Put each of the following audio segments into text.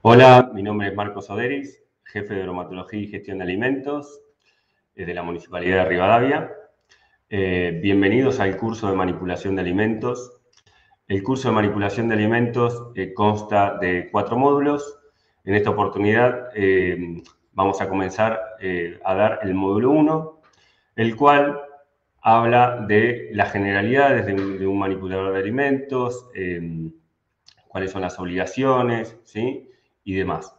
Hola, mi nombre es Marcos Oderis, jefe de bromatología y gestión de alimentos de la Municipalidad de Rivadavia. Bienvenidos al curso de manipulación de alimentos. El curso de manipulación de alimentos consta de 4 módulos. En esta oportunidad vamos a comenzar a dar el módulo 1, el cual habla de las generalidades de un manipulador de alimentos, cuáles son las obligaciones, ¿sí? Y demás.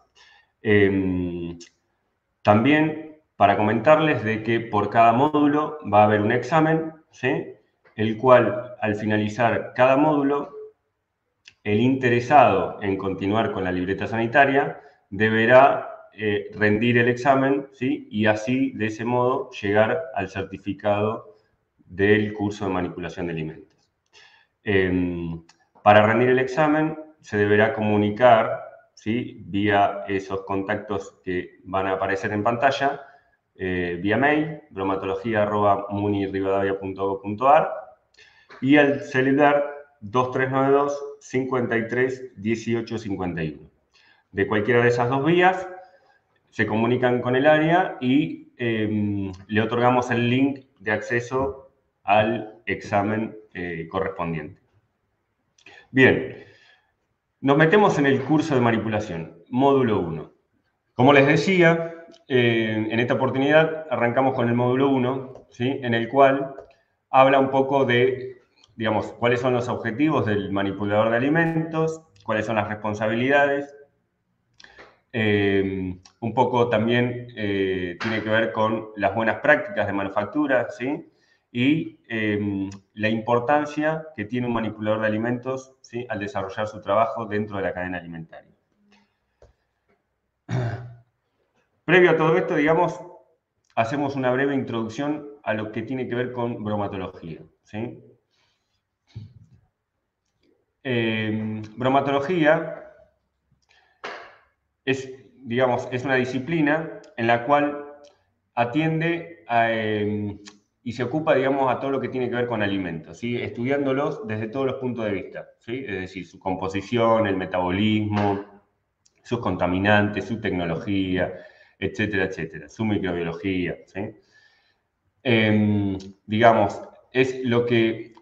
También para comentarles de que por cada módulo va a haber un examen, ¿sí? El cual al finalizar cada módulo, el interesado en continuar con la libreta sanitaria deberá rendir el examen, ¿sí? Y así, de ese modo, llegar al certificado del curso de manipulación de alimentos. Para rendir el examen se deberá comunicar, ¿sí? Vía esos contactos que van a aparecer en pantalla, vía mail, bromatología@munirivadavia.gov.ar, y al celular 2392 53 18 51. De cualquiera de esas dos vías se comunican con el área y le otorgamos el link de acceso al examen correspondiente. Bien, nos metemos en el curso de manipulación, módulo 1. Como les decía, en esta oportunidad arrancamos con el módulo 1, ¿sí? En el cual habla un poco de, digamos, cuáles son los objetivos del manipulador de alimentos, cuáles son las responsabilidades. Un poco también tiene que ver con las buenas prácticas de manufactura, ¿sí? Y la importancia que tiene un manipulador de alimentos, ¿sí? Al desarrollar su trabajo dentro de la cadena alimentaria. Previo a todo esto, digamos, hacemos una breve introducción a lo que tiene que ver con bromatología, ¿sí? Bromatología es, digamos, es una disciplina en la cual atiende y se ocupa, digamos, a todo lo que tiene que ver con alimentos, ¿sí? Estudiándolos desde todos los puntos de vista, ¿sí? Es decir, su composición, el metabolismo, sus contaminantes, su tecnología, etcétera, etcétera, su microbiología, ¿sí? Digamos, es lo que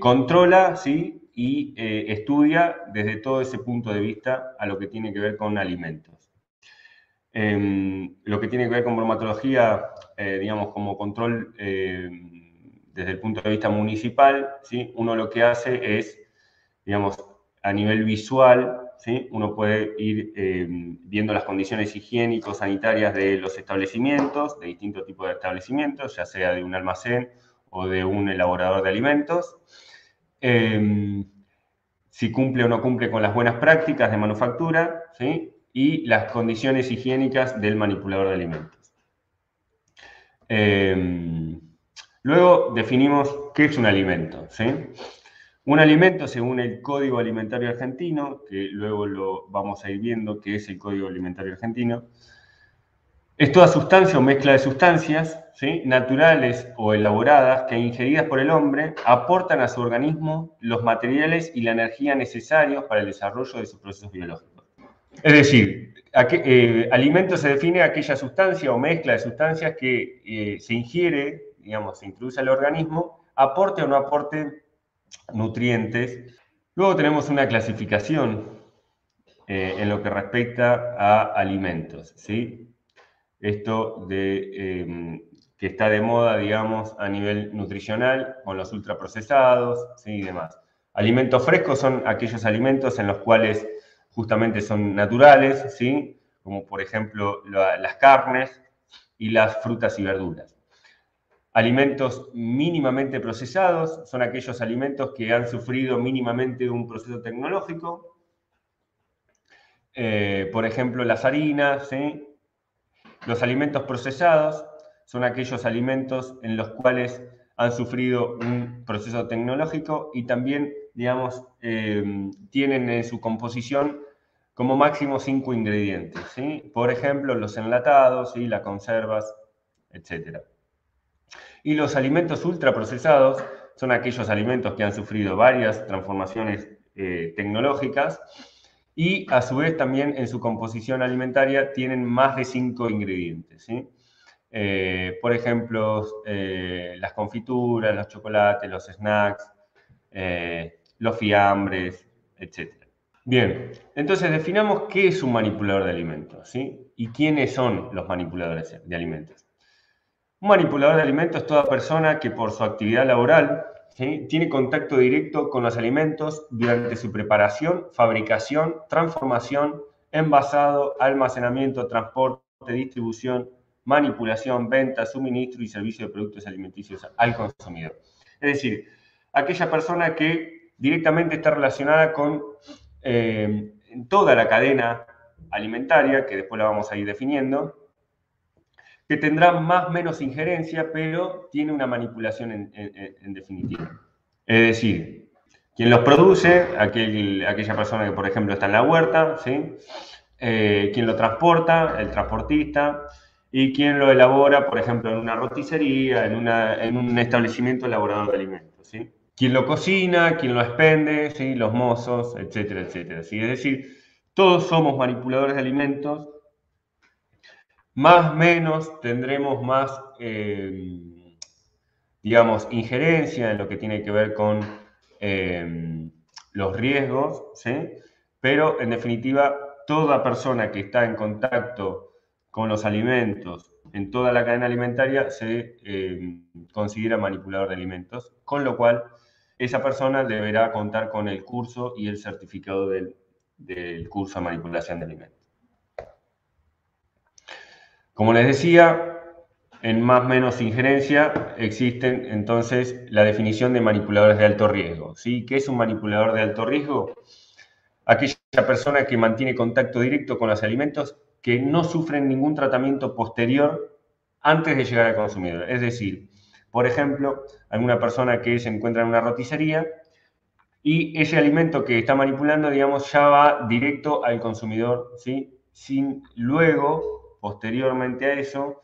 controla, ¿sí? Y estudia desde todo ese punto de vista a lo que tiene que ver con alimentos. Lo que tiene que ver con bromatología, digamos, como control desde el punto de vista municipal, ¿sí? Uno lo que hace es, digamos, a nivel visual, ¿sí? Uno puede ir viendo las condiciones higiénico-sanitarias de los establecimientos, de distintos tipos de establecimientos, ya sea de un almacén o de un elaborador de alimentos. Si cumple o no cumple con las buenas prácticas de manufactura, ¿sí? Y las condiciones higiénicas del manipulador de alimentos. Luego definimos qué es un alimento, ¿sí? Un alimento, según el Código Alimentario Argentino, que luego lo vamos a ir viendo qué es el Código Alimentario Argentino, es toda sustancia o mezcla de sustancias, ¿sí? Naturales o elaboradas que ingeridas por el hombre aportan a su organismo los materiales y la energía necesarios para el desarrollo de sus procesos biológicos. Es decir, alimento se define aquella sustancia o mezcla de sustancias que se ingiere, digamos, se introduce al organismo, aporte o no aporte nutrientes. Luego tenemos una clasificación en lo que respecta a alimentos, ¿sí? Esto de que está de moda, digamos, a nivel nutricional, con los ultraprocesados, ¿sí? Y demás. Alimentos frescos son aquellos alimentos en los cuales justamente son naturales, ¿sí? Como por ejemplo las carnes y las frutas y verduras. Alimentos mínimamente procesados son aquellos alimentos que han sufrido mínimamente un proceso tecnológico. Por ejemplo, las harinas, ¿sí? Los alimentos procesados son aquellos alimentos en los cuales han sufrido un proceso tecnológico y también, digamos, tienen en su composición como máximo 5 ingredientes, ¿sí? Por ejemplo, los enlatados, ¿sí? Las conservas, etc. Y los alimentos ultraprocesados son aquellos alimentos que han sufrido varias transformaciones tecnológicas y a su vez también en su composición alimentaria tienen más de 5 ingredientes, ¿sí? Por ejemplo, las confituras, los chocolates, los snacks, los fiambres, etc. Bien, entonces definamos qué es un manipulador de alimentos, ¿sí? Y quiénes son los manipuladores de alimentos. Un manipulador de alimentos es toda persona que por su actividad laboral, ¿sí?, tiene contacto directo con los alimentos durante su preparación, fabricación, transformación, envasado, almacenamiento, transporte, distribución, manipulación, venta, suministro y servicio de productos alimenticios al consumidor. Es decir, aquella persona que directamente está relacionada con toda la cadena alimentaria, que después la vamos a ir definiendo, que tendrá más o menos injerencia, pero tiene una manipulación en definitiva. Es decir, quien los produce, aquella persona que, por ejemplo, está en la huerta, ¿sí? Quien lo transporta, el transportista, y quien lo elabora, por ejemplo, en una roticería, en un establecimiento elaborador de alimentos, ¿sí? Quien lo cocina, quien lo expende, ¿sí?, los mozos, etcétera, etcétera, ¿sí? Es decir, todos somos manipuladores de alimentos. Más o menos tendremos más, digamos, injerencia en lo que tiene que ver con los riesgos, ¿sí? Pero en definitiva, toda persona que está en contacto con los alimentos en toda la cadena alimentaria se considera manipulador de alimentos, con lo cual esa persona deberá contar con el curso y el certificado del curso de manipulación de alimentos. Como les decía, en más o menos injerencia existen entonces la definición de manipuladores de alto riesgo, ¿sí? ¿Qué es un manipulador de alto riesgo? Aquella persona que mantiene contacto directo con los alimentos que no sufren ningún tratamiento posterior antes de llegar al consumidor. Es decir, por ejemplo, alguna persona que se encuentra en una roticería y ese alimento que está manipulando, digamos, ya va directo al consumidor, ¿sí? Sin luego, posteriormente a eso,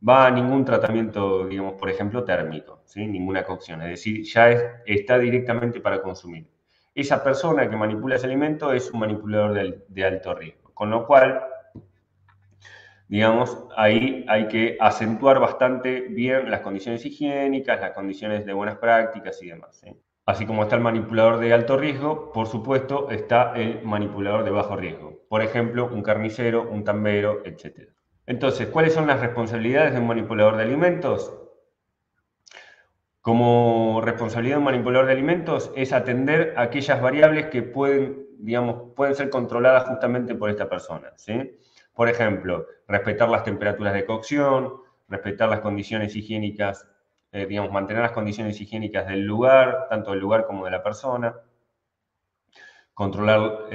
va a ningún tratamiento, digamos, por ejemplo, térmico, ¿sí? Ninguna cocción, es decir, ya está directamente para consumir. Esa persona que manipula ese alimento es un manipulador de alto riesgo, con lo cual, digamos, ahí hay que acentuar bastante bien las condiciones higiénicas, las condiciones de buenas prácticas y demás, ¿sí? Así como está el manipulador de alto riesgo, por supuesto, está el manipulador de bajo riesgo. Por ejemplo, un carnicero, un tambero, etc. Entonces, ¿cuáles son las responsabilidades de un manipulador de alimentos? Como responsabilidad de un manipulador de alimentos es atender a aquellas variables que pueden ser controladas justamente por esta persona, ¿sí? Por ejemplo, respetar las temperaturas de cocción, respetar las condiciones higiénicas, mantener las condiciones higiénicas del lugar, tanto del lugar como de la persona, controlar,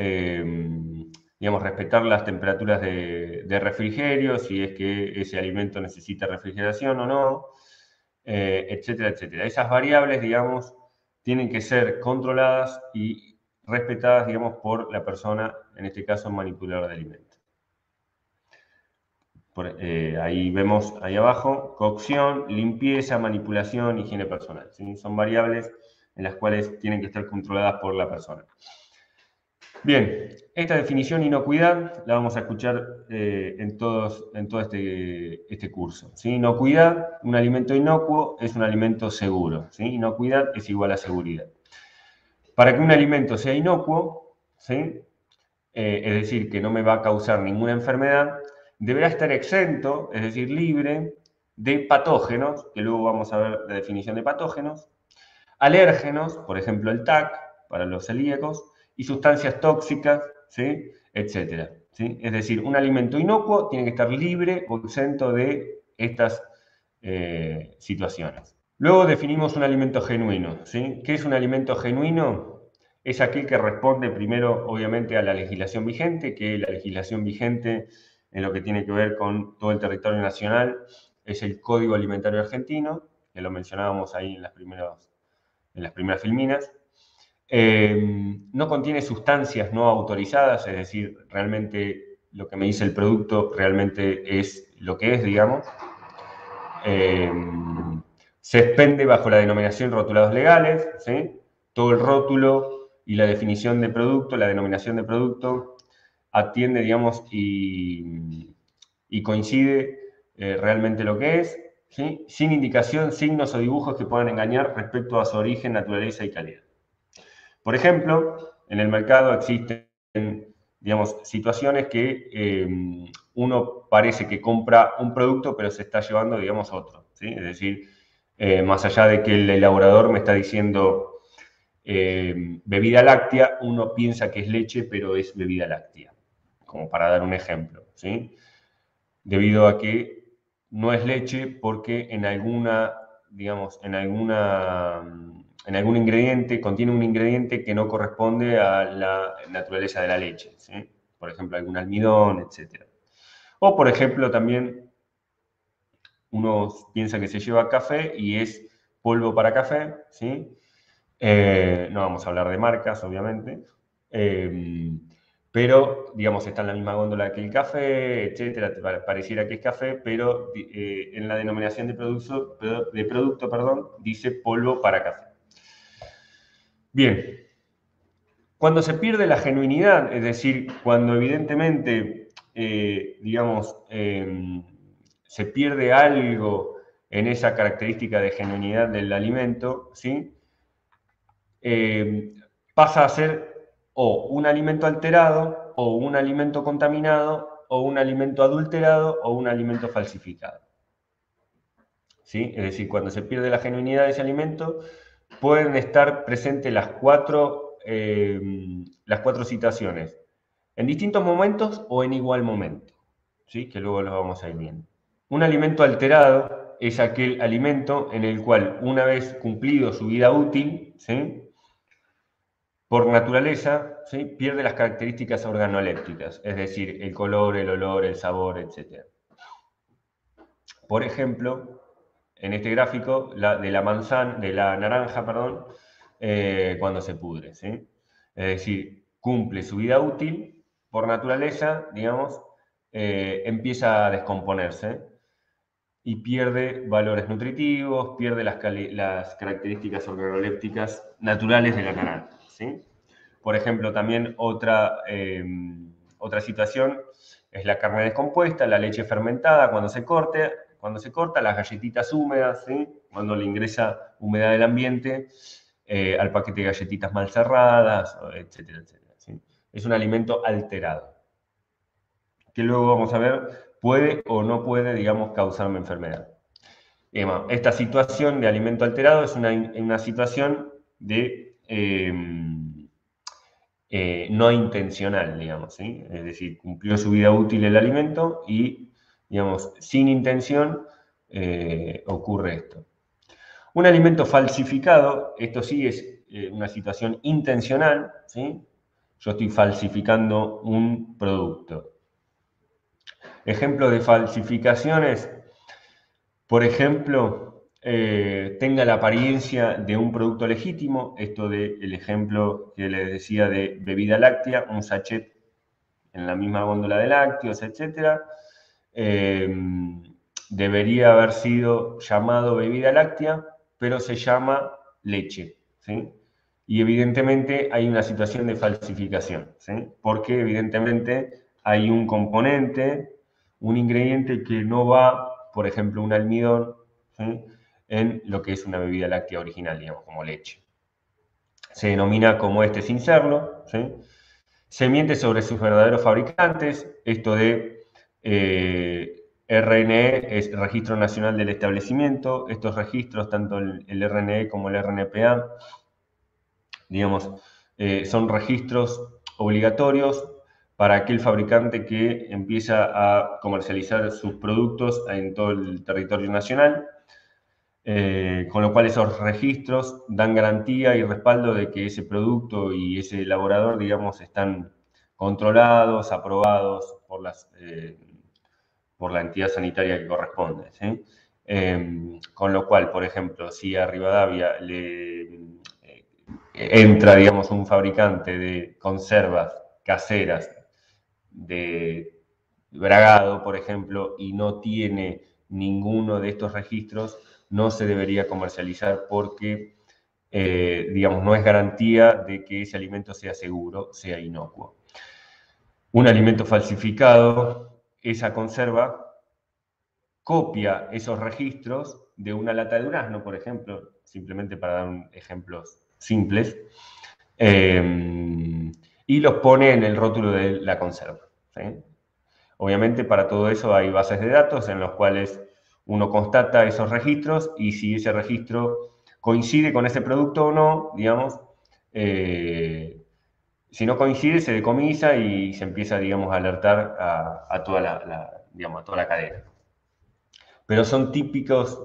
respetar las temperaturas de refrigerio, si es que ese alimento necesita refrigeración o no, etcétera, etcétera. Esas variables, digamos, tienen que ser controladas y respetadas, digamos, por la persona, en este caso, manipulador de alimentos. Ahí vemos, ahí abajo, cocción, limpieza, manipulación, higiene personal, ¿sí? Son variables en las cuales tienen que estar controladas por la persona. Bien, esta definición inocuidad la vamos a escuchar en todo este curso, ¿sí? Inocuidad, un alimento inocuo es un alimento seguro, ¿sí? Inocuidad es igual a seguridad. Para que un alimento sea inocuo, ¿sí?, es decir, que no me va a causar ninguna enfermedad, deberá estar exento, es decir, libre de patógenos, que luego vamos a ver la definición de patógenos, alérgenos, por ejemplo el TAC, para los celíacos, y sustancias tóxicas, ¿sí?, etcétera, ¿sí? Es decir, un alimento inocuo tiene que estar libre o exento de estas situaciones. Luego definimos un alimento genuino, ¿sí? ¿Qué es un alimento genuino? Es aquel que responde primero, obviamente, a la legislación vigente, que la legislación vigente en lo que tiene que ver con todo el territorio nacional es el Código Alimentario Argentino, que lo mencionábamos ahí en las primeras filminas. No contiene sustancias no autorizadas, es decir, realmente lo que me dice el producto realmente es lo que es, digamos. Se expende bajo la denominación rotulados legales, ¿sí? Todo el rótulo y la definición de producto, la denominación de producto, atiende, digamos, y coincide realmente lo que es, ¿sí? Sin indicación, signos o dibujos que puedan engañar respecto a su origen, naturaleza y calidad. Por ejemplo, en el mercado existen, digamos, situaciones que uno parece que compra un producto, pero se está llevando, digamos, otro, ¿sí? Es decir, más allá de que el elaborador me está diciendo bebida láctea, uno piensa que es leche, pero es bebida láctea, como para dar un ejemplo, ¿sí? Debido a que no es leche porque en alguna, digamos, en algún ingrediente, contiene un ingrediente que no corresponde a la naturaleza de la leche, ¿sí? Por ejemplo, algún almidón, etc. O, por ejemplo, también uno piensa que se lleva café y es polvo para café, ¿sí? No vamos a hablar de marcas, obviamente, pero, digamos, está en la misma góndola que el café, etcétera, pareciera que es café, pero en la denominación de producto, perdón, dice polvo para café. Bien, cuando se pierde la genuinidad, es decir, cuando evidentemente, digamos, se pierde algo en esa característica de genuinidad del alimento, ¿sí? Pasa a ser o un alimento alterado, o un alimento contaminado, o un alimento adulterado, o un alimento falsificado. ¿Sí? Es decir, cuando se pierde la genuinidad de ese alimento, pueden estar presentes las cuatro situaciones, en distintos momentos o en igual momento, ¿sí? Que luego lo vamos a ir viendo. Un alimento alterado es aquel alimento en el cual, una vez cumplido su vida útil, ¿sí? Por naturaleza, ¿sí? Pierde las características organolépticas, es decir, el color, el olor, el sabor, etc. Por ejemplo, en este gráfico, de la naranja, perdón, cuando se pudre, ¿sí? Es decir, cumple su vida útil, por naturaleza, digamos, empieza a descomponerse y pierde valores nutritivos, pierde las características organolépticas naturales de la naranja, ¿sí? Por ejemplo, también otra situación es la carne descompuesta, la leche fermentada cuando se corta, las galletitas húmedas, ¿sí? Cuando le ingresa humedad del ambiente al paquete de galletitas mal cerradas, etcétera, etcétera, ¿sí? Es un alimento alterado, que luego vamos a ver puede o no puede, digamos, causarme enfermedad. Esta situación de alimento alterado es una situación de no intencional, digamos, ¿sí? Es decir, cumplió su vida útil el alimento y, digamos, sin intención ocurre esto. Un alimento falsificado, esto sí es una situación intencional, ¿sí? Yo estoy falsificando un producto. Ejemplo de falsificaciones, por ejemplo, tenga la apariencia de un producto legítimo, esto del ejemplo que les decía de bebida láctea, un sachet en la misma góndola de lácteos, etc. Debería haber sido llamado bebida láctea, pero se llama leche, ¿sí? Y evidentemente hay una situación de falsificación, ¿sí? Porque evidentemente hay un componente, un ingrediente que no va, por ejemplo, un almidón, ¿sí? En lo que es una bebida láctea original, digamos, como leche. Se denomina como este sin serlo, ¿sí? Se miente sobre sus verdaderos fabricantes, esto de RNE es Registro Nacional del Establecimiento, estos registros, tanto el RNE como el RNPA, digamos, son registros obligatorios para aquel fabricante que empieza a comercializar sus productos en todo el territorio nacional, con lo cual esos registros dan garantía y respaldo de que ese producto y ese elaborador, digamos, están controlados, aprobados por la entidad sanitaria que corresponde, ¿sí? Con lo cual, por ejemplo, si a Rivadavia le entra, digamos, un fabricante de conservas caseras de Bragado, por ejemplo, y no tiene ninguno de estos registros, no se debería comercializar porque, digamos, no es garantía de que ese alimento sea seguro, sea inocuo. Un alimento falsificado, esa conserva copia esos registros de una lata de durazno, por ejemplo, simplemente para dar ejemplos simples, y los pone en el rótulo de la conserva, ¿sí? Obviamente, para todo eso hay bases de datos en los cuales uno constata esos registros y si ese registro coincide con ese producto o no, digamos, si no coincide, se decomisa y se empieza, digamos, a alertar a toda digamos, a toda la cadena. Pero son típicas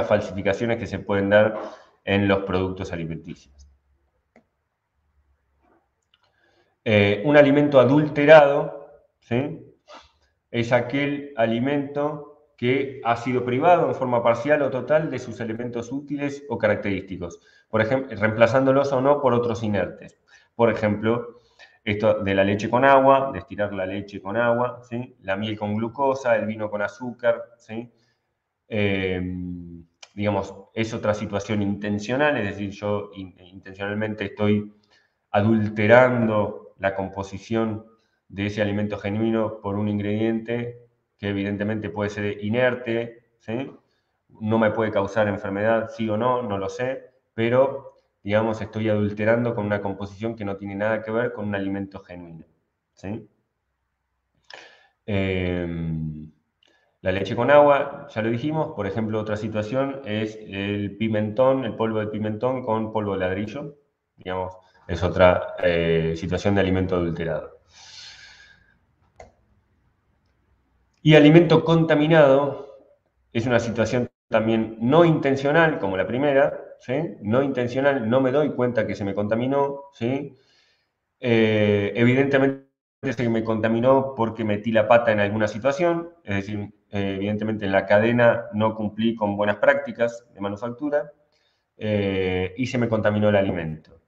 falsificaciones que se pueden dar en los productos alimenticios. Un alimento adulterado, ¿sí?, es aquel alimento que ha sido privado en forma parcial o total de sus elementos útiles o característicos, por ejemplo, reemplazándolos o no por otros inertes. Por ejemplo, esto de la leche con agua, destilar la leche con agua, ¿sí?, la miel con glucosa, el vino con azúcar, ¿sí? Digamos, es otra situación intencional, es decir, yo intencionalmente estoy adulterando la composición de ese alimento genuino por un ingrediente que evidentemente puede ser inerte, ¿sí?, no me puede causar enfermedad, sí o no, no lo sé, pero, digamos, estoy adulterando con una composición que no tiene nada que ver con un alimento genuino, ¿sí? La leche con agua, ya lo dijimos. Por ejemplo, otra situación es el pimentón, el polvo de pimentón con polvo de ladrillo. Digamos, es otra situación de alimento adulterado. Y alimento contaminado es una situación también no intencional, como la primera, ¿sí? No intencional, no me doy cuenta que se me contaminó, ¿sí? Evidentemente se me contaminó porque metí la pata en alguna situación, es decir, evidentemente en la cadena no cumplí con buenas prácticas de manufactura y se me contaminó el alimento.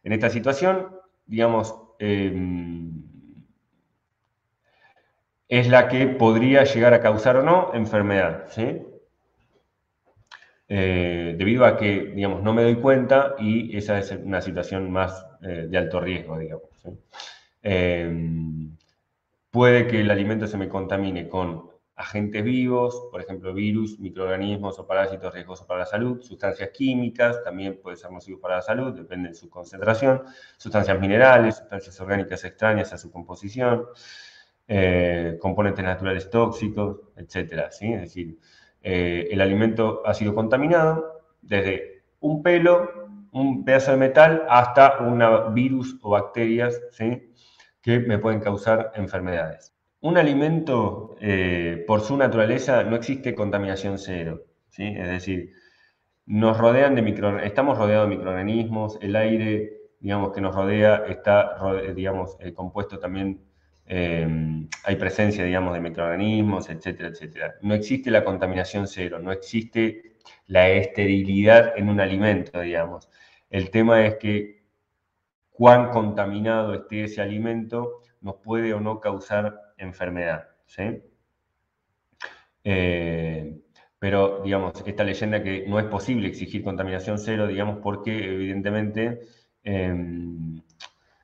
En esta situación, digamos, es la que podría llegar a causar o no enfermedad, ¿sí? Debido a que, digamos, no me doy cuenta y esa es una situación más de alto riesgo, digamos, ¿sí? Puede que el alimento se me contamine con agentes vivos, por ejemplo, virus, microorganismos o parásitos riesgosos para la salud, sustancias químicas, también puede ser nocivo para la salud, depende de su concentración, sustancias minerales, sustancias orgánicas extrañas a su composición, componentes naturales tóxicos, etcétera, ¿sí? Es decir, el alimento ha sido contaminado desde un pelo, un pedazo de metal, hasta un virus o bacterias, ¿sí?, que me pueden causar enfermedades. Un alimento, por su naturaleza, no existe contaminación cero, ¿sí? Es decir, estamos rodeados de microorganismos, el aire, digamos, que nos rodea está, digamos, compuesto también, hay presencia, digamos, de microorganismos, etcétera, etcétera. No existe la contaminación cero, no existe la esterilidad en un alimento, digamos. El tema es que cuán contaminado esté ese alimento nos puede o no causar enfermedad, ¿sí? Pero, digamos, esta leyenda que no es posible exigir contaminación cero, digamos, porque evidentemente,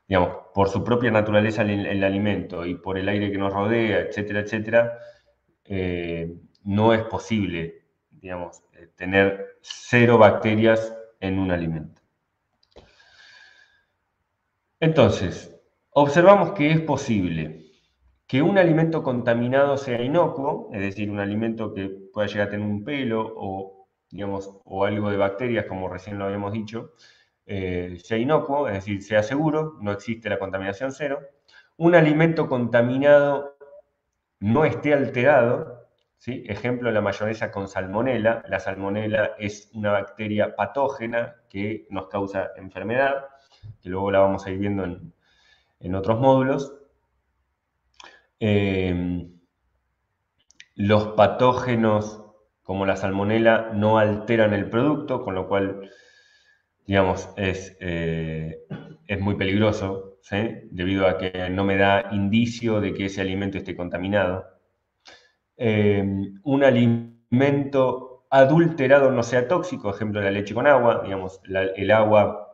digamos, por su propia naturaleza el alimento y por el aire que nos rodea, etcétera, etcétera, no es posible, digamos, tener cero bacterias en un alimento. Entonces, observamos que es posible que un alimento contaminado sea inocuo, es decir, un alimento que pueda llegar a tener un pelo o, digamos, o algo de bacterias, como recién lo habíamos dicho, sea inocuo, es decir, sea seguro, no existe la contaminación cero. Un alimento contaminado no esté alterado, ¿sí? Ejemplo, la mayonesa con salmonela. La salmonela es una bacteria patógena que nos causa enfermedad, que luego la vamos a ir viendo en otros módulos. Los patógenos como la salmonela no alteran el producto, con lo cual, digamos, es muy peligroso, ¿sí?, debido a que no me da indicio de que ese alimento esté contaminado. Un alimento adulterado no sea tóxico, ejemplo, la leche con agua, digamos, el agua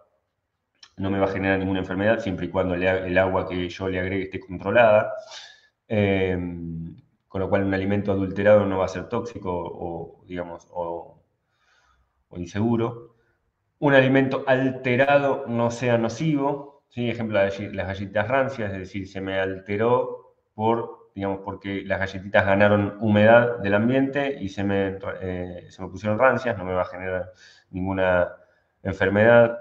no me va a generar ninguna enfermedad siempre y cuando el agua que yo le agregue esté controlada. Con lo cual un alimento adulterado no va a ser tóxico o digamos, o inseguro. Un alimento alterado no sea nocivo, ¿sí? Ejemplo, las galletitas rancias, es decir, se me alteró porque las galletitas ganaron humedad del ambiente y se me pusieron rancias, no me va a generar ninguna enfermedad.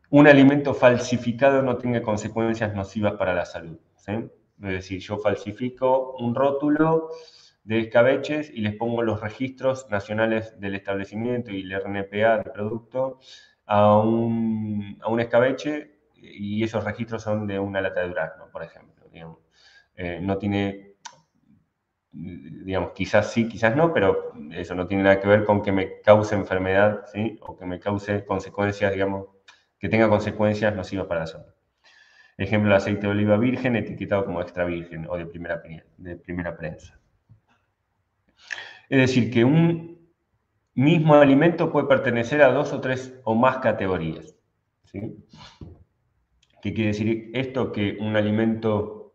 Un alimento falsificado no tenga consecuencias nocivas para la salud, ¿sí? Es decir, yo falsifico un rótulo de escabeches y les pongo los registros nacionales del establecimiento y el RNPA del producto a un escabeche y esos registros son de una lata de durazno, por ejemplo. Digamos. No tiene, digamos, quizás sí, quizás no, pero eso no tiene nada que ver con que me cause enfermedad, ¿sí? O que me cause consecuencias, digamos, que tenga consecuencias nocivas para la salud. Ejemplo, el aceite de oliva virgen etiquetado como extra virgen o de primera prensa. Es decir, que un mismo alimento puede pertenecer a 2 o 3 o más categorías. ¿Sí? ¿Qué quiere decir esto? Que un alimento,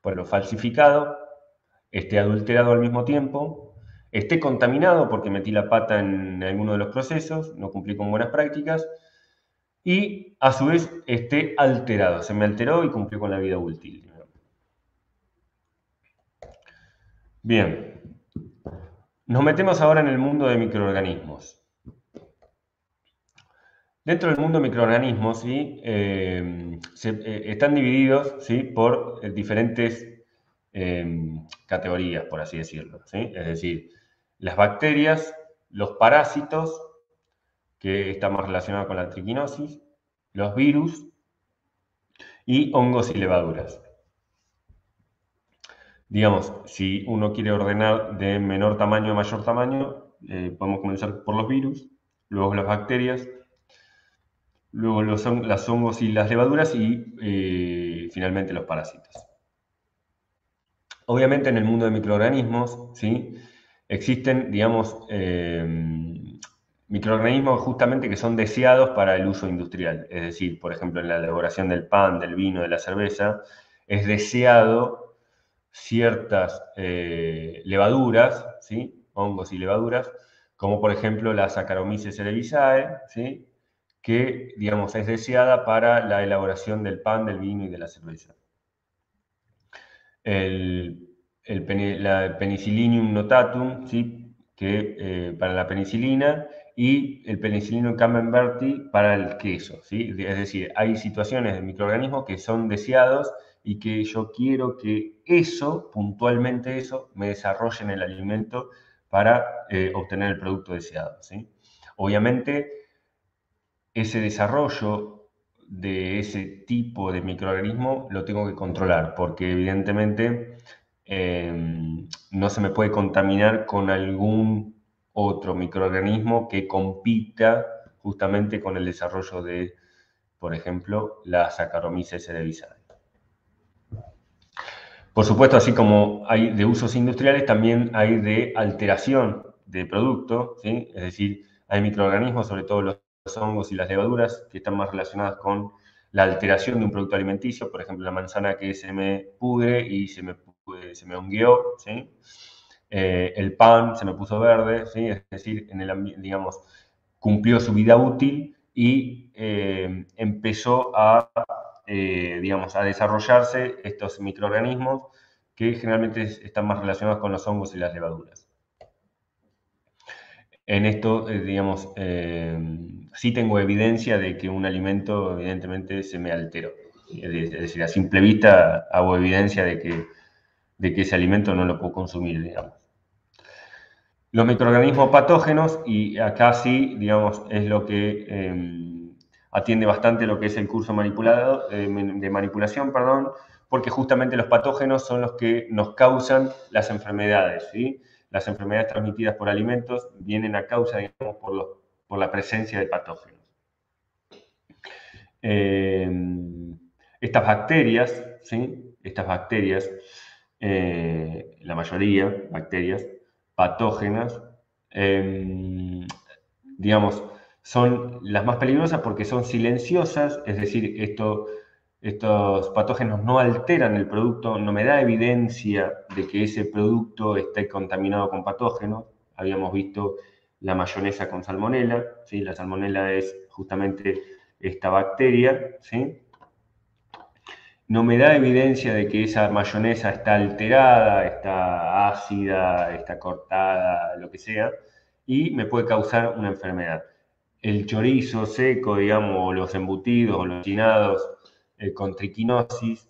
bueno, falsificado, esté adulterado al mismo tiempo, esté contaminado porque metí la pata en alguno de los procesos, no cumplí con buenas prácticas, y a su vez esté alterado, se me alteró y cumplió con la vida útil. Bien, nos metemos ahora en el mundo de microorganismos. Dentro del mundo de microorganismos, ¿sí? Están divididos, ¿sí? Por diferentes categorías, por así decirlo, ¿sí? Es decir, las bacterias, los parásitos, que están más relacionados con la triquinosis, los virus y hongos y levaduras. Digamos, si uno quiere ordenar de menor tamaño a mayor tamaño, podemos comenzar por los virus, luego las bacterias, luego los hongos y las levaduras y finalmente los parásitos. Obviamente en el mundo de microorganismos, ¿sí? Existen, digamos, microorganismos justamente que son deseados para el uso industrial. Es decir, por ejemplo, en la elaboración del pan, del vino, de la cerveza, es deseado ciertas levaduras, ¿sí? Hongos y levaduras, como por ejemplo la Saccharomyces cerevisiae, ¿sí? Que, digamos, es deseada para la elaboración del pan, del vino y de la cerveza. La Penicillium notatum, ¿sí? Que, para la penicilina, y el Penicillium camemberti para el queso, ¿sí? Es decir, hay situaciones de microorganismos que son deseados y que yo quiero que eso, puntualmente eso, me desarrolle en el alimento para obtener el producto deseado, ¿sí? Obviamente, ese desarrollo de ese tipo de microorganismo lo tengo que controlar, porque evidentemente no se me puede contaminar con algún otro microorganismo que compita justamente con el desarrollo de, por ejemplo, la Saccharomyces cerevisiae. Por supuesto, así como hay de usos industriales, también hay de alteración de producto, ¿sí? Es decir, hay microorganismos, sobre todo los hongos y las levaduras, que están más relacionadas con la alteración de un producto alimenticio, por ejemplo, la manzana que se me pudre y se me hongueó, ¿sí? El pan se me puso verde, ¿sí? Es decir, digamos, cumplió su vida útil y empezó digamos, a desarrollarse estos microorganismos que generalmente están más relacionados con los hongos y las levaduras. En esto, digamos, sí tengo evidencia de que un alimento evidentemente se me alteró. Es decir, a simple vista hago evidencia de que ese alimento no lo puedo consumir, digamos. Los microorganismos patógenos, y acá sí, digamos, es lo que atiende bastante lo que es el curso de manipulación, perdón, porque justamente los patógenos son los que nos causan las enfermedades, ¿sí? Las enfermedades transmitidas por alimentos vienen a causa, digamos, por la presencia de patógenos. Estas bacterias, ¿sí? Estas bacterias, la mayoría, bacterias patógenas, digamos, son las más peligrosas porque son silenciosas, es decir, estos patógenos no alteran el producto, no me da evidencia de que ese producto esté contaminado con patógenos. Habíamos visto la mayonesa con salmonela, ¿sí? La salmonela es justamente esta bacteria, ¿sí? No me da evidencia de que esa mayonesa está alterada, está ácida, está cortada, lo que sea, y me puede causar una enfermedad. El chorizo seco, digamos, o los embutidos o los chinados con triquinosis,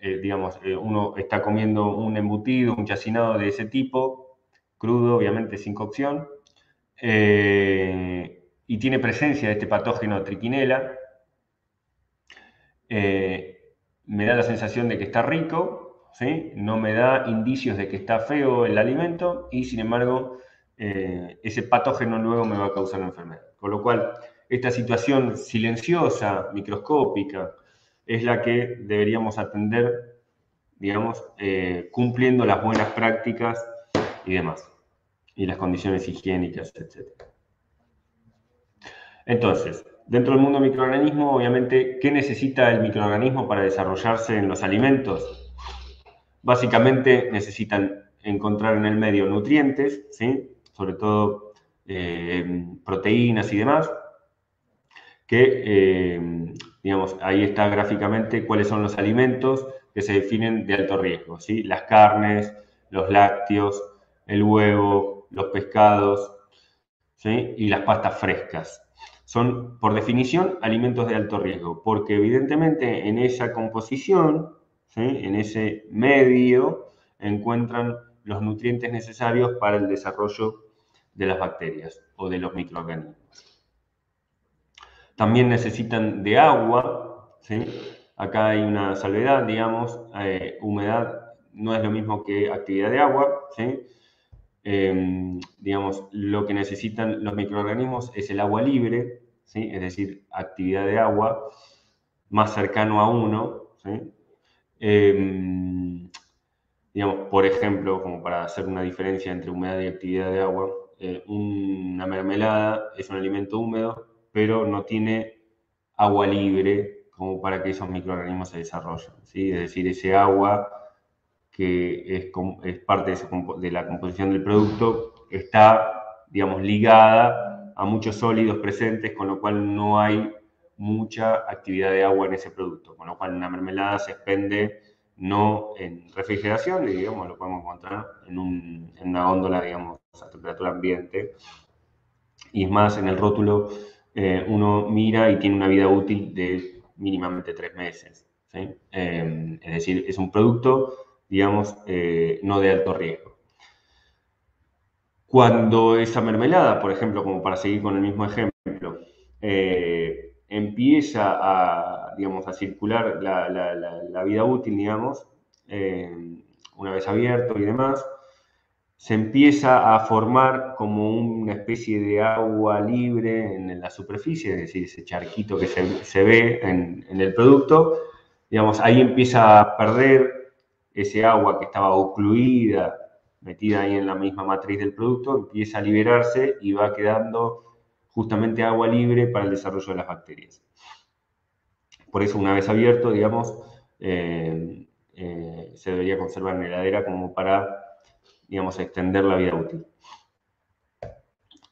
digamos, uno está comiendo un embutido, un chacinado de ese tipo, crudo, obviamente sin cocción, y tiene presencia de este patógeno triquinela, me da la sensación de que está rico, ¿sí? No me da indicios de que está feo el alimento y sin embargo ese patógeno luego me va a causar una enfermedad. Con lo cual, esta situación silenciosa, microscópica, es la que deberíamos atender, digamos, cumpliendo las buenas prácticas y demás, y las condiciones higiénicas, etc. Entonces, dentro del mundo del microorganismo, obviamente, ¿qué necesita el microorganismo para desarrollarse en los alimentos? Básicamente necesitan encontrar en el medio nutrientes, ¿sí? Sobre todo proteínas y demás, que, digamos, ahí está gráficamente cuáles son los alimentos que se definen de alto riesgo, ¿sí? Las carnes, los lácteos, el huevo, los pescados, ¿sí? Y las pastas frescas. Son, por definición, alimentos de alto riesgo, porque evidentemente en esa composición, ¿sí? En ese medio, encuentran los nutrientes necesarios para el desarrollo de las bacterias o de los microorganismos. También necesitan de agua, ¿sí? Acá hay una salvedad, digamos, humedad no es lo mismo que actividad de agua, ¿sí? Digamos, lo que necesitan los microorganismos es el agua libre, ¿sí? Es decir, actividad de agua más cercano a uno, ¿sí? Digamos, por ejemplo, como para hacer una diferencia entre humedad y actividad de agua, una mermelada es un alimento húmedo, pero no tiene agua libre como para que esos microorganismos se desarrollen, ¿sí? Es decir, ese agua que es parte de la composición del producto, está, digamos, ligada a muchos sólidos presentes, con lo cual no hay mucha actividad de agua en ese producto, con lo cual una mermelada se expende no en refrigeración, digamos, lo podemos encontrar en una góndola, digamos, a temperatura ambiente, y es más, en el rótulo uno mira y tiene una vida útil de mínimamente 3 meses, ¿sí? Es decir, es un producto, digamos, no de alto riesgo. Cuando esa mermelada, por ejemplo, como para seguir con el mismo ejemplo, empieza a, digamos, a circular la vida útil, digamos, una vez abierto y demás, se empieza a formar como una especie de agua libre en la superficie, es decir, ese charquito que se ve en el producto, digamos, ahí empieza a perder ese agua que estaba ocluida, metida ahí en la misma matriz del producto, empieza a liberarse y va quedando justamente agua libre para el desarrollo de las bacterias. Por eso, una vez abierto, digamos, se debería conservar en la heladera como para, digamos, extender la vida útil.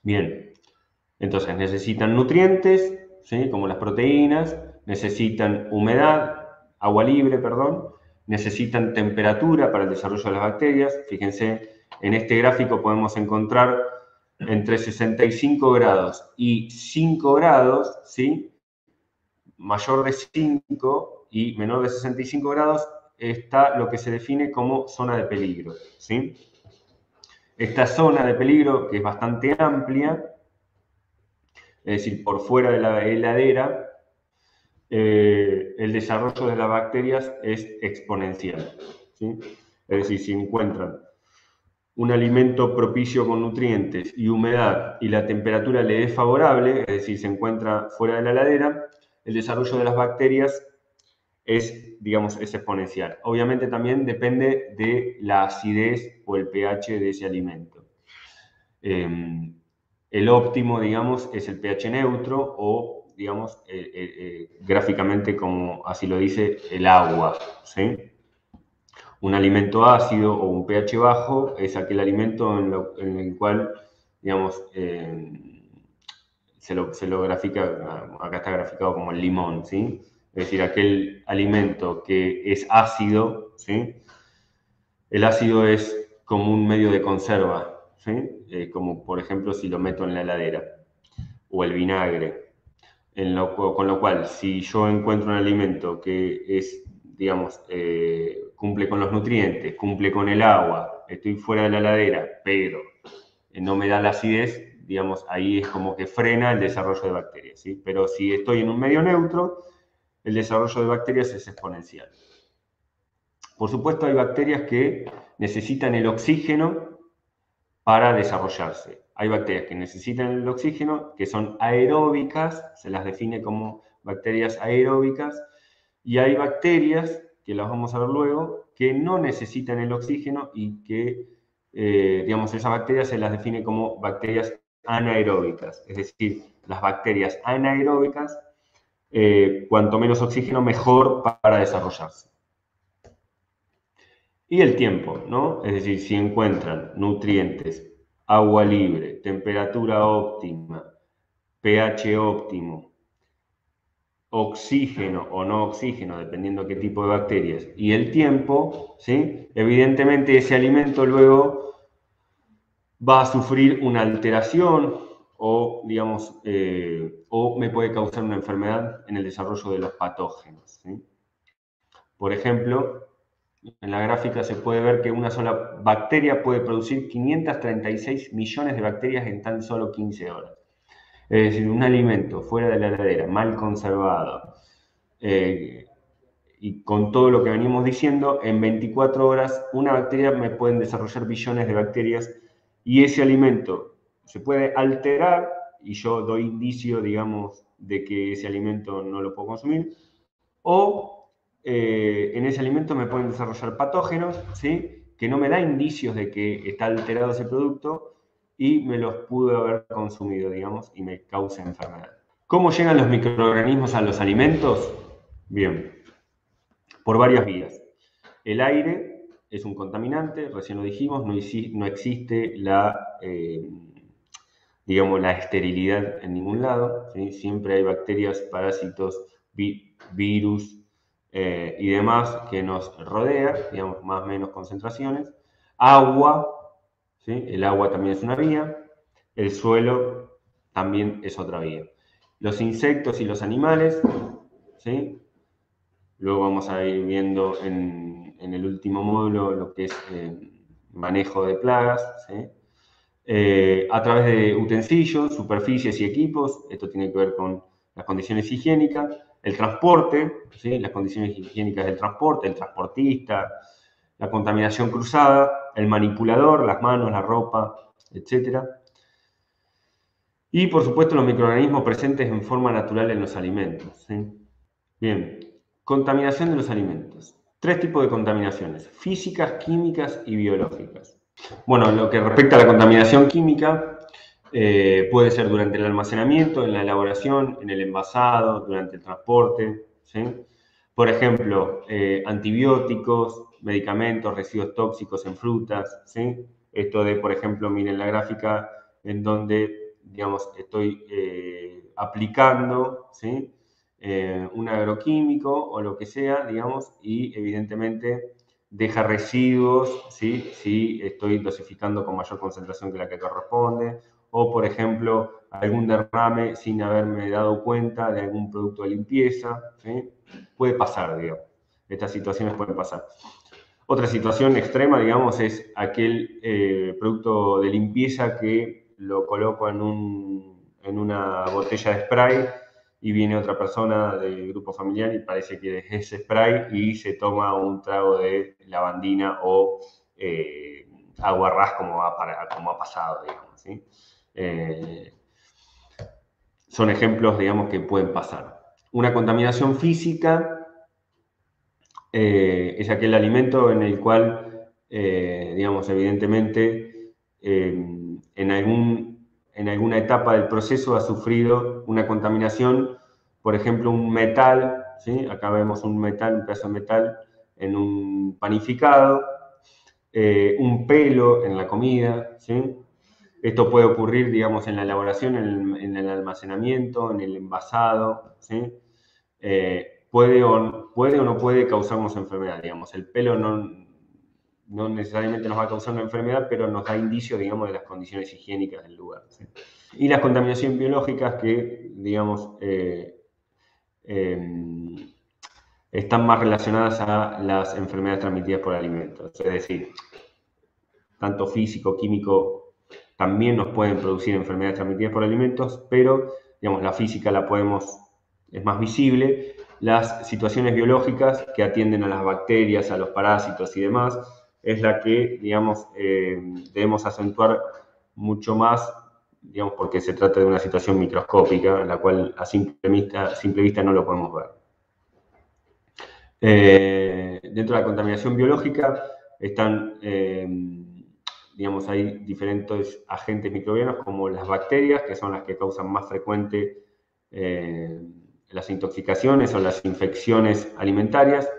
Bien, entonces necesitan nutrientes, ¿sí? Como las proteínas, necesitan humedad, agua libre, perdón, necesitan temperatura para el desarrollo de las bacterias. Fíjense, en este gráfico podemos encontrar entre 65 grados y 5 grados, ¿sí? Mayor de 5 y menor de 65 grados está lo que se define como zona de peligro, ¿sí? Esta zona de peligro, que es bastante amplia, es decir, por fuera de la heladera, el desarrollo de las bacterias es exponencial, ¿sí? Es decir, si encuentran un alimento propicio con nutrientes y humedad y la temperatura le es favorable, es decir, se encuentra fuera de la heladera, el desarrollo de las bacterias es, digamos, es exponencial. Obviamente también depende de la acidez o el pH de ese alimento. El óptimo, digamos, es el pH neutro o, digamos, gráficamente, como así lo dice, el agua, ¿sí? Un alimento ácido o un pH bajo es aquel alimento en el cual, digamos, se lo grafica, acá está graficado como el limón, ¿sí? Es decir, aquel alimento que es ácido, ¿sí? El ácido es como un medio de conserva, ¿sí? Como por ejemplo si lo meto en la heladera, o el vinagre. Con lo cual, si yo encuentro un alimento que es, digamos, cumple con los nutrientes, cumple con el agua, estoy fuera de la heladera, pero no me da la acidez, digamos, ahí es como que frena el desarrollo de bacterias, ¿sí? Pero si estoy en un medio neutro, el desarrollo de bacterias es exponencial. Por supuesto, hay bacterias que necesitan el oxígeno para desarrollarse. Hay bacterias que necesitan el oxígeno, que son aeróbicas, se las define como bacterias aeróbicas, y hay bacterias, que las vamos a ver luego, que no necesitan el oxígeno y que, digamos, esas bacterias se las define como bacterias anaeróbicas. Es decir, las bacterias anaeróbicas, cuanto menos oxígeno, mejor para desarrollarse. Y el tiempo, ¿no? Es decir, si encuentran nutrientes, agua libre, temperatura óptima, pH óptimo, oxígeno o no oxígeno, dependiendo qué tipo de bacterias, y el tiempo, ¿sí? Evidentemente ese alimento luego va a sufrir una alteración o, digamos, o me puede causar una enfermedad en el desarrollo de los patógenos, ¿sí? Por ejemplo, en la gráfica se puede ver que una sola bacteria puede producir 536 millones de bacterias en tan solo 15 horas. Es decir, un alimento fuera de la heladera, mal conservado, y con todo lo que venimos diciendo, en 24 horas una bacteria me pueden desarrollar billones de bacterias y ese alimento se puede alterar y yo doy indicio, digamos, de que ese alimento no lo puedo consumir, o en ese alimento me pueden desarrollar patógenos, ¿sí? Que no me da indicios de que está alterado ese producto y me los pude haber consumido, digamos, y me causa enfermedad. ¿Cómo llegan los microorganismos a los alimentos? Bien, por varias vías. El aire es un contaminante, recién lo dijimos, no existe digamos, la esterilidad en ningún lado, ¿sí? Siempre hay bacterias, parásitos, virus y demás que nos rodea, digamos, más o menos concentraciones. Agua, ¿sí? El agua también es una vía, el suelo también es otra vía. Los insectos y los animales, ¿sí? Luego vamos a ir viendo en el último módulo lo que es manejo de plagas, ¿sí? A través de utensilios, superficies y equipos. Esto tiene que ver con las condiciones higiénicas, el transporte, ¿sí? Las condiciones higiénicas del transporte, el transportista, la contaminación cruzada, el manipulador, las manos, la ropa, etc. Y, por supuesto, los microorganismos presentes en forma natural en los alimentos, ¿sí? Bien, contaminación de los alimentos. 3 tipos de contaminaciones: físicas, químicas y biológicas. Bueno, lo que respecta a la contaminación química, puede ser durante el almacenamiento, en la elaboración, en el envasado, durante el transporte, ¿sí? Por ejemplo, antibióticos, medicamentos, residuos tóxicos en frutas, ¿sí? Esto de, por ejemplo, miren la gráfica en donde, digamos, estoy aplicando, ¿sí? Un agroquímico o lo que sea, digamos, y evidentemente deja residuos, ¿sí? Si estoy dosificando con mayor concentración que la que corresponde, o por ejemplo, algún derrame sin haberme dado cuenta de algún producto de limpieza, ¿sí? Puede pasar, digamos. Estas situaciones pueden pasar. Otra situación extrema, digamos, es aquel producto de limpieza que lo coloco en una botella de spray y viene otra persona del grupo familiar y parece que es ese spray y se toma un trago de lavandina o aguarrás como ha pasado, digamos, ¿sí? Son ejemplos, digamos, que pueden pasar. Una contaminación física es aquel alimento en el cual, digamos, evidentemente, en algún en alguna etapa del proceso ha sufrido una contaminación, por ejemplo, un metal, ¿sí? Acá vemos un metal, un pedazo de metal en un panificado, un pelo en la comida, ¿sí? Esto puede ocurrir, digamos, en la elaboración, en el almacenamiento, en el envasado, ¿sí? Puede o no puede causarnos enfermedad, digamos. El pelo no necesariamente nos va a causar una enfermedad, pero nos da indicios, digamos, de las condiciones higiénicas del lugar, ¿sí? Y las contaminaciones biológicas que, digamos, están más relacionadas a las enfermedades transmitidas por alimentos. Es decir, tanto físico, químico, también nos pueden producir enfermedades transmitidas por alimentos, pero, digamos, la física es más visible. Las situaciones biológicas que atienden a las bacterias, a los parásitos y demás, es la que, digamos, debemos acentuar mucho más, digamos, porque se trata de una situación microscópica, en la cual a simple vista no lo podemos ver. Dentro de la contaminación biológica están, digamos, hay diferentes agentes microbianos como las bacterias, que son las que causan más frecuente las intoxicaciones o las infecciones alimentarias,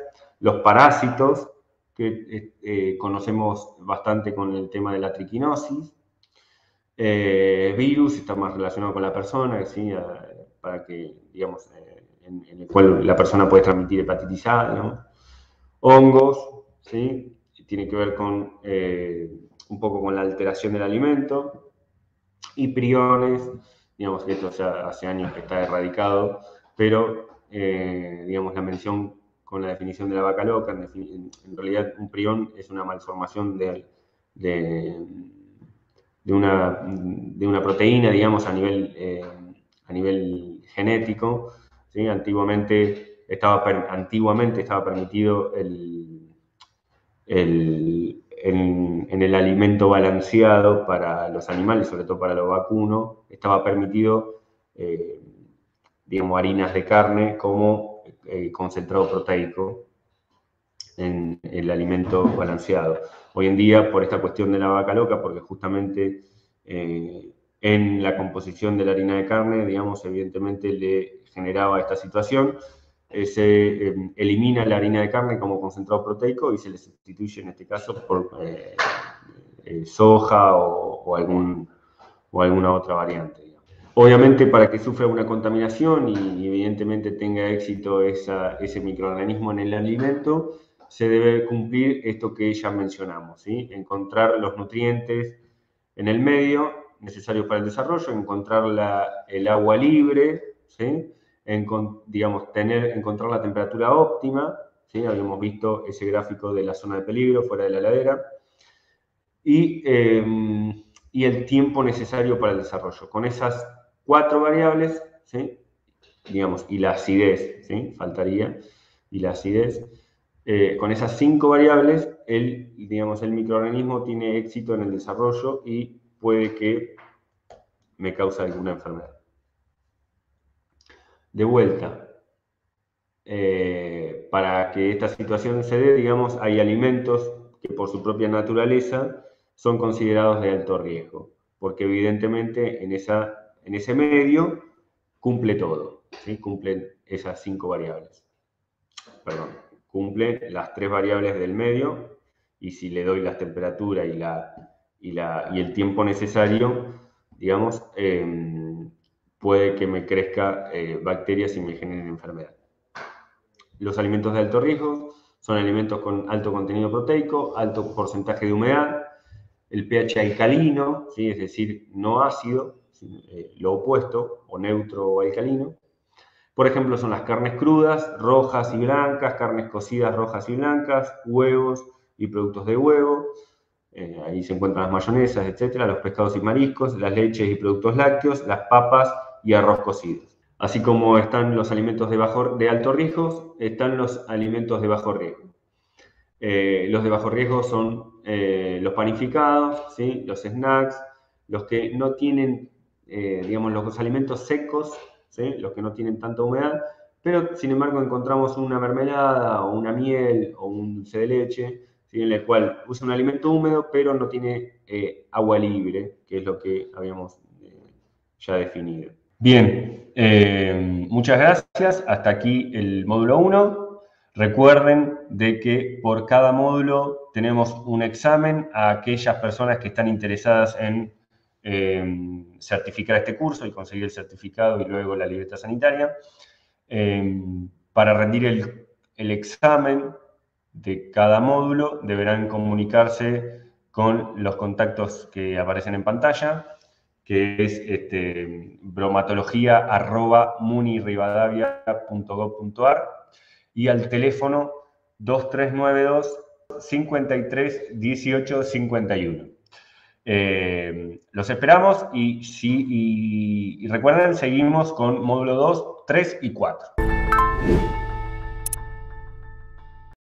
los parásitos, que conocemos bastante con el tema de la triquinosis, virus, está más relacionado con la persona, ¿sí? Para que, digamos, en el cual la persona puede transmitir hepatitis A, digamos. Hongos, ¿sí? Tiene que ver con un poco con la alteración del alimento. Y priones, digamos que esto ya hace años que está erradicado, pero digamos la mención con la definición de la vaca loca, en realidad un prión es una malformación de una proteína, digamos, a nivel genético, ¿sí? Antiguamente estaba permitido en el alimento balanceado para los animales, sobre todo para lo vacuno, estaba permitido, digamos, harinas de carne como concentrado proteico en el alimento balanceado. Hoy en día, por esta cuestión de la vaca loca, porque justamente en la composición de la harina de carne, digamos, evidentemente le generaba esta situación, se elimina la harina de carne como concentrado proteico y se le sustituye en este caso por soja o alguna otra variante. Obviamente, para que sufra una contaminación y evidentemente tenga éxito ese microorganismo en el alimento, se debe cumplir esto que ya mencionamos, ¿sí? Encontrar los nutrientes en el medio necesarios para el desarrollo, encontrar el agua libre, ¿sí? Encontrar la temperatura óptima, ¿sí? Habíamos visto ese gráfico de la zona de peligro fuera de la heladera, y el tiempo necesario para el desarrollo. Con esas 4 variables, ¿sí? Digamos, y la acidez, ¿sí? Faltaría, y la acidez. Con esas 5 variables, el microorganismo tiene éxito en el desarrollo y puede que me cause alguna enfermedad. De vuelta, para que esta situación se dé, digamos, hay alimentos que por su propia naturaleza son considerados de alto riesgo, porque evidentemente en ese medio cumple todo, ¿sí? Cumplen esas 5 variables. Perdón, cumple las 3 variables del medio, y si le doy la temperatura y el tiempo necesario, digamos, puede que me crezca bacterias y me generen enfermedad. Los alimentos de alto riesgo son alimentos con alto contenido proteico, alto porcentaje de humedad, el pH alcalino, ¿sí? Es decir, no ácido, lo opuesto, o neutro o alcalino. Por ejemplo, son las carnes crudas, rojas y blancas, carnes cocidas rojas y blancas, huevos y productos de huevo, ahí se encuentran las mayonesas, etcétera, los pescados y mariscos, las leches y productos lácteos, las papas y arroz cocidos. Así como están los alimentos de alto riesgo, están los alimentos de bajo riesgo. Los de bajo riesgo son los panificados, ¿sí? Los snacks, los que no tienen, digamos, los alimentos secos, ¿sí? Los que no tienen tanta humedad, pero sin embargo encontramos una mermelada o una miel o un dulce de leche, ¿sí? En el cual usa un alimento húmedo pero no tiene agua libre, que es lo que habíamos ya definido. Bien, muchas gracias. Hasta aquí el módulo 1. Recuerden de que por cada módulo tenemos un examen a aquellas personas que están interesadas en certificar este curso y conseguir el certificado y luego la libreta sanitaria. Para rendir el examen de cada módulo deberán comunicarse con los contactos que aparecen en pantalla, que es bromatología@munirivadavia.gov.ar y al teléfono 2392 53 18 51. Los esperamos y recuerden, seguimos con módulo 2, 3 y 4.